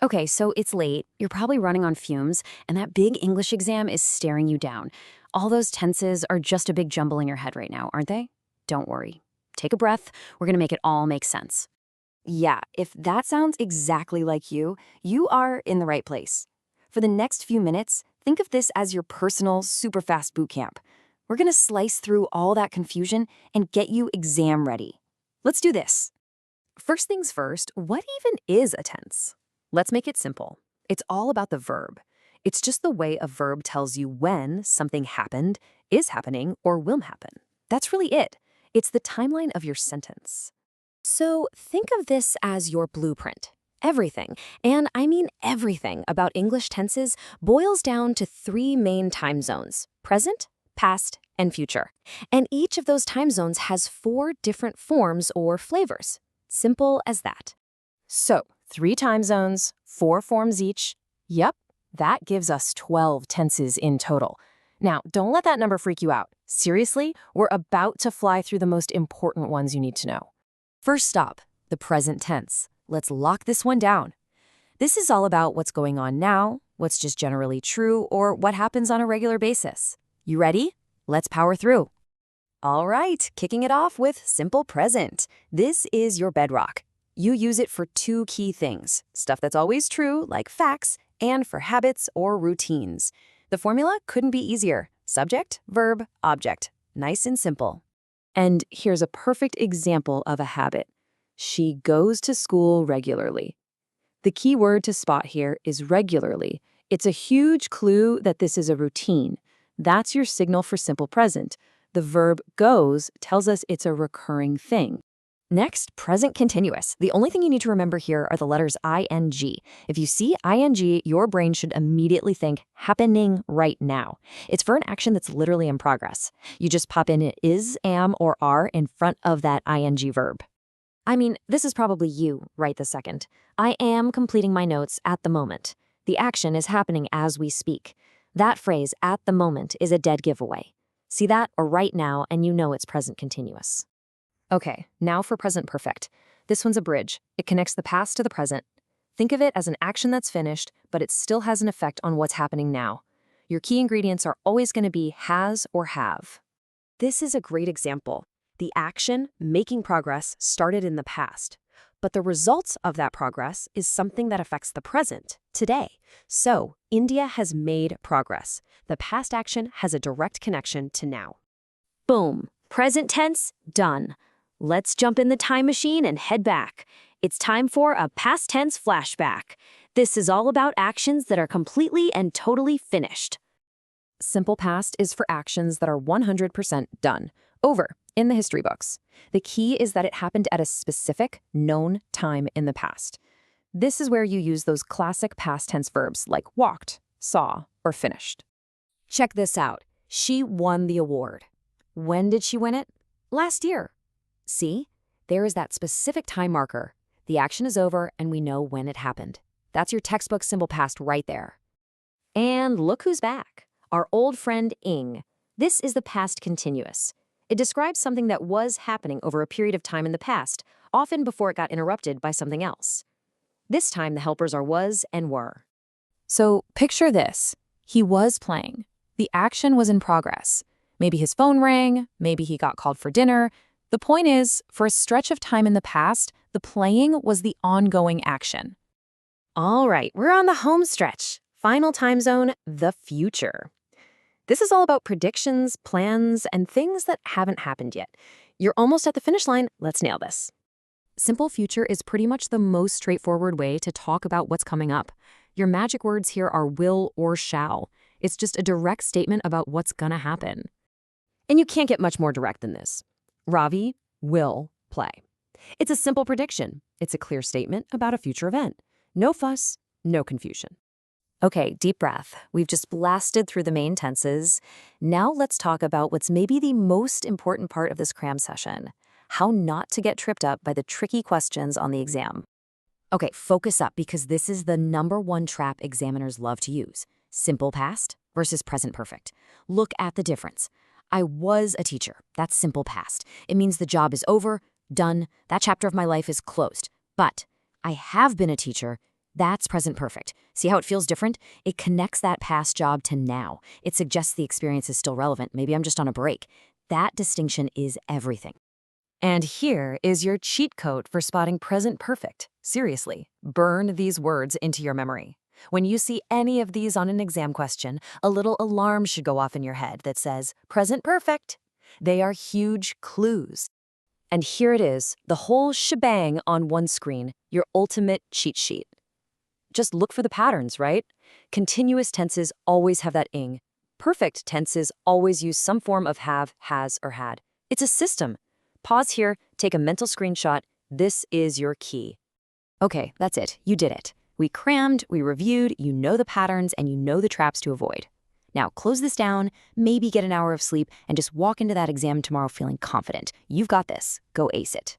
Okay, so it's late, you're probably running on fumes, and that big English exam is staring you down. All those tenses are just a big jumble in your head right now, aren't they? Don't worry. Take a breath, we're gonna make it all make sense. Yeah, if that sounds exactly like you are in the right place. For the next few minutes, think of this as your personal super fast boot camp. We're gonna slice through all that confusion and get you exam ready. Let's do this. First things first, what even is a tense? Let's make it simple. It's all about the verb. It's just the way a verb tells you when something happened, is happening, or will happen. That's really it. It's the timeline of your sentence. So think of this as your blueprint. Everything, and I mean everything about English tenses boils down to three main time zones: present, past, and future. And each of those time zones has four different forms or flavors. Simple as that. So, 3 time zones, 4 forms each. Yep, that gives us 12 tenses in total. Now, don't let that number freak you out. Seriously, we're about to fly through the most important ones you need to know. First stop, the present tense. Let's lock this one down. This is all about what's going on now, what's just generally true, or what happens on a regular basis. You ready? Let's power through. All right, kicking it off with simple present. This is your bedrock. You use it for 2 key things: stuff that's always true, like facts, and for habits or routines. The formula couldn't be easier. Subject, verb, object. Nice and simple. And here's a perfect example of a habit. She goes to school regularly. The key word to spot here is regularly. It's a huge clue that this is a routine. That's your signal for simple present. The verb goes tells us it's a recurring thing. Next, present continuous. The only thing you need to remember here are the letters ing. If you see ing, your brain should immediately think happening right now. It's for an action that's literally in progress. You just pop in is, am, or are in front of that ing verb. I mean, this is probably you right this second. I am completing my notes at the moment. The action is happening as we speak. That phrase, at the moment, is a dead giveaway. See that, or right now, and you know it's present continuous. Okay, now for present perfect. This one's a bridge. It connects the past to the present. Think of it as an action that's finished, but it still has an effect on what's happening now. Your key ingredients are always going to be has or have. This is a great example. The action, making progress, started in the past. But the results of that progress is something that affects the present, today. So, India has made progress. The past action has a direct connection to now. Boom. Present tense, done. Let's jump in the time machine and head back. It's time for a past tense flashback. This is all about actions that are completely and totally finished. Simple past is for actions that are 100% done, over, in the history books. The key is that it happened at a specific, known time in the past. This is where you use those classic past tense verbs like walked, saw, or finished. Check this out. She won the award. When did she win it? Last year. See? There is that specific time marker. The action is over and we know when it happened. That's your textbook simple past right there. And look who's back. Our old friend ing. This is the past continuous. It describes something that was happening over a period of time in the past, often before it got interrupted by something else. This time the helpers are was and were. So picture this. He was playing. The action was in progress. Maybe his phone rang, maybe he got called for dinner. The point is, for a stretch of time in the past, the playing was the ongoing action. All right, we're on the home stretch. Final time zone, the future. This is all about predictions, plans, and things that haven't happened yet. You're almost at the finish line. Let's nail this. Simple future is pretty much the most straightforward way to talk about what's coming up. Your magic words here are will or shall. It's just a direct statement about what's gonna happen. And you can't get much more direct than this. Ravi will play. It's a simple prediction. It's a clear statement about a future event. No fuss, no confusion. Okay, deep breath. We've just blasted through the main tenses. Now let's talk about what's maybe the most important part of this cram session: how not to get tripped up by the tricky questions on the exam. Okay, focus up because this is the #1 trap examiners love to use. Simple past versus present perfect. Look at the difference. I was a teacher. That's simple past. It means the job is over, done, that chapter of my life is closed. But I have been a teacher. That's present perfect. See how it feels different? It connects that past job to now. It suggests the experience is still relevant. Maybe I'm just on a break. That distinction is everything. And here is your cheat code for spotting present perfect. Seriously, burn these words into your memory. When you see any of these on an exam question, a little alarm should go off in your head that says, present perfect. They are huge clues. And here it is, the whole shebang on one screen, your ultimate cheat sheet. Just look for the patterns, right? Continuous tenses always have that ing. Perfect tenses always use some form of have, has, or had. It's a system. Pause here, take a mental screenshot. This is your key. Okay, that's it. You did it. We crammed, we reviewed, you know the patterns, and you know the traps to avoid. Now close this down, maybe get an hour of sleep, and just walk into that exam tomorrow feeling confident. You've got this. Go ace it.